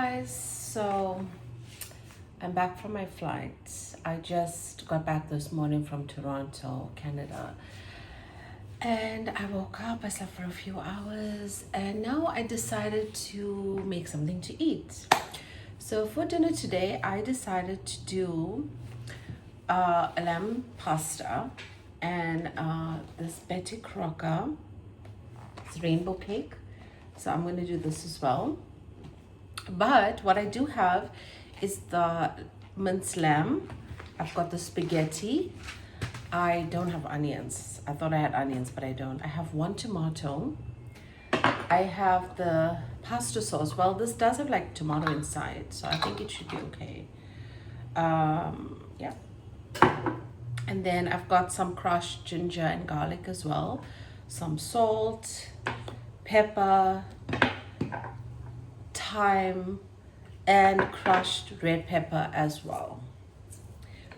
guys, so I'm back from my flight. I just got back this morning from Toronto, Canada, and I woke up, I slept for a few hours, and now I decided to make something to eat. So for dinner today, I decided to do a lamb pasta and this Betty Crocker, it's rainbow cake. So I'm going to do this as well. But what I do have is the minced lamb. I've got the spaghetti. I don't have onions. I thought I had onions, but I don't. I have one tomato. I have the pasta sauce. Well, this does have like tomato inside, so I think it should be okay. Yeah. And then I've got some crushed ginger and garlic as well. Some salt, pepper, thyme, and crushed red pepper as well.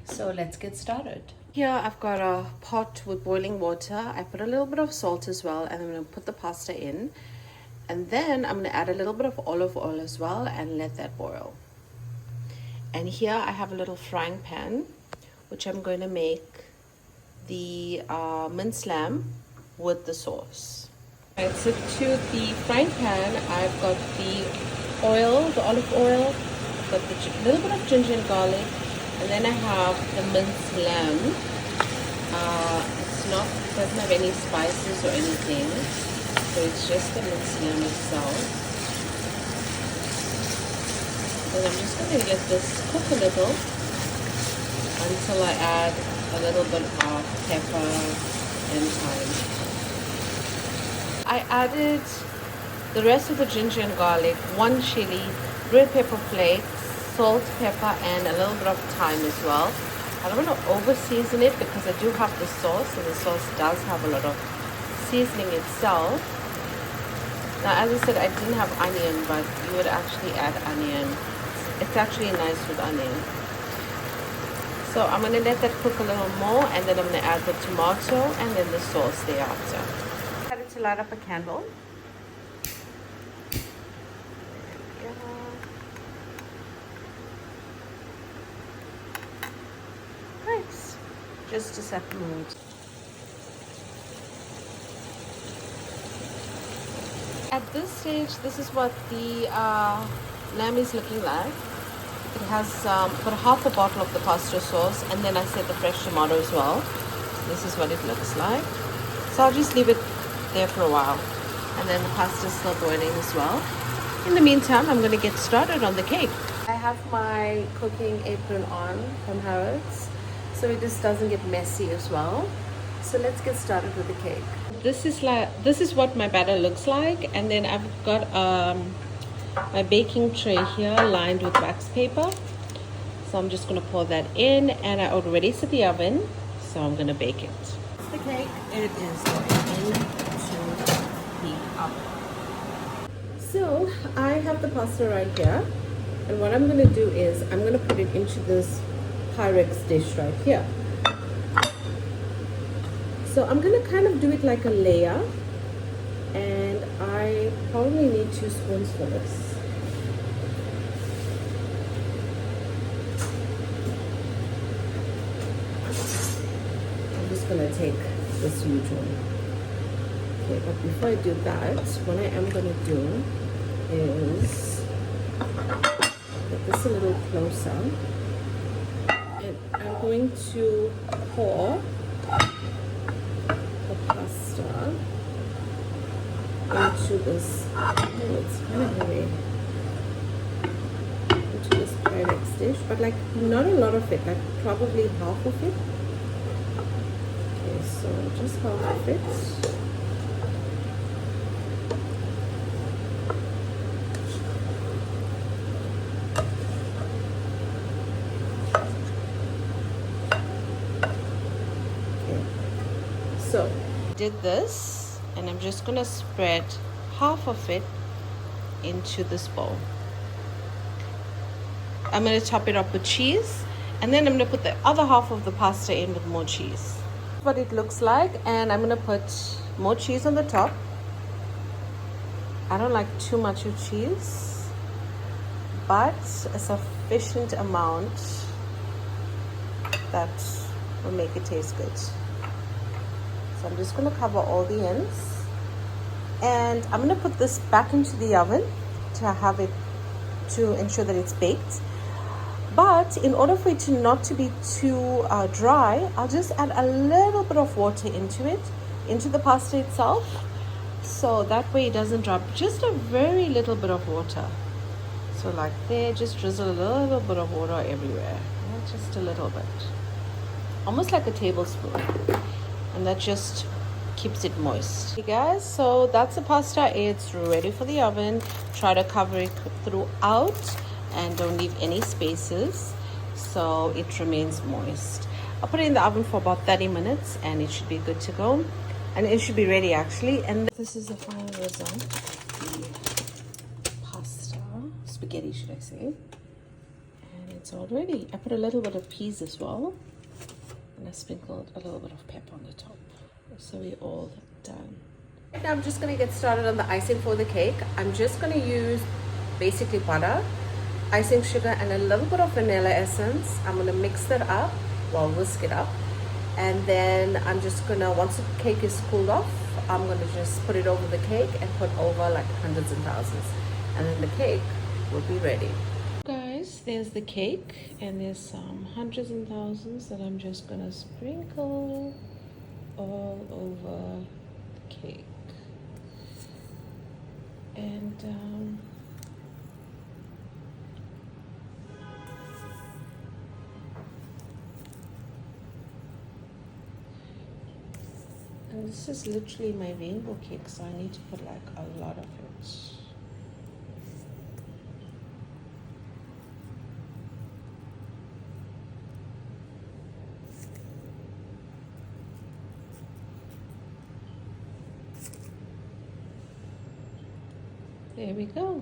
So let's get started. Here I've got a pot with boiling water. I put a little bit of salt as well, and I'm going to put the pasta in. And then I'm going to add a little bit of olive oil as well and let that boil. And here I have a little frying pan, which I'm going to make the minced lamb with the sauce. Right, so to the frying pan, I've got the oil, the olive oil, got the little bit of ginger and garlic, and then I have the minced lamb. It doesn't have any spices or anything, so it's just the minced lamb itself. Then I'm just going to let this cook a little until I add a little bit of pepper and thyme. I added the rest of the ginger and garlic, one chili, red pepper flakes, salt, pepper, and a little bit of thyme as well. I don't want to over season it because I do have the sauce, and the sauce does have a lot of seasoning itself. Now, as I said, I didn't have onion, but you would actually add onion. It's actually nice with onion. So I'm going to let that cook a little more, and then I'm going to add the tomato and then the sauce thereafter. I decided to light up a candle. Nice. Just to set the mood. At this stage, this is what the lamb is looking like. It has about half a bottle of the pasta sauce, and then I set the fresh tomato as well. This is what it looks like. So I'll just leave it there for a while, and then the pasta is still boiling as well. In the meantime, I'm going to get started on the cake. I have my cooking apron on from Harrods, so it just doesn't get messy as well. So let's get started with the cake. This is what my batter looks like, and then I've got my baking tray here lined with wax paper. So I'm just going to pour that in, and I already set the oven, so I'm going to bake it. The cake, it is going into the oven. So I have the pasta right here, and what I'm going to do is I'm going to put it into this Pyrex dish right here. So I'm going to kind of do it like a layer, and I probably need 2 spoons for this. I'm just going to take this huge one. Okay, but before I do that, what I am going to do is get this a little closer, and I'm going to pour the pasta into this, it's kind of heavy, into this Pyrex dish, but like not a lot of it, like probably half of it. Okay, so just half of it. Okay, so did this, and I'm just gonna spread half of it into this bowl. I'm gonna top it up with cheese, and then I'm gonna put the other half of the pasta in with more cheese. What it looks like, and I'm gonna put more cheese on the top. I don't like too much of cheese, but a sufficient amount that will make it taste good. So I'm just going to cover all the ends, and I'm going to put this back into the oven to have it, to ensure that it's baked. But in order for it to not to be too dry, I'll just add a little bit of water into it, into the pasta itself, so that way it doesn't drop. Just a very little bit of water. So like there, just drizzle a little bit of water everywhere. Just a little bit. Almost like a tablespoon. And that just keeps it moist. Hey guys, so that's the pasta. It's ready for the oven. Try to cover it throughout and don't leave any spaces so it remains moist. I'll put it in the oven for about 30 minutes and it should be good to go. And it should be ready actually. And this is the final result of the pasta, spaghetti should I say. And it's all ready. I put a little bit of peas as well. And I sprinkled a little bit of pepper on the top. So we're all done. Right now I'm just going to get started on the icing for the cake. I'm just going to use basically butter, icing sugar, and a little bit of vanilla essence. I'm going to mix that up, well, whisk it up. And then I'm just going to, once the cake is cooled off, I'm going to just put it over the cake and put over like hundreds and thousands. And then the cake will be ready. Guys, there's the cake, and there's some hundreds and thousands that I'm just going to sprinkle all over the cake. And this is literally my rainbow cake, so I need to put like a lot of it. There we go.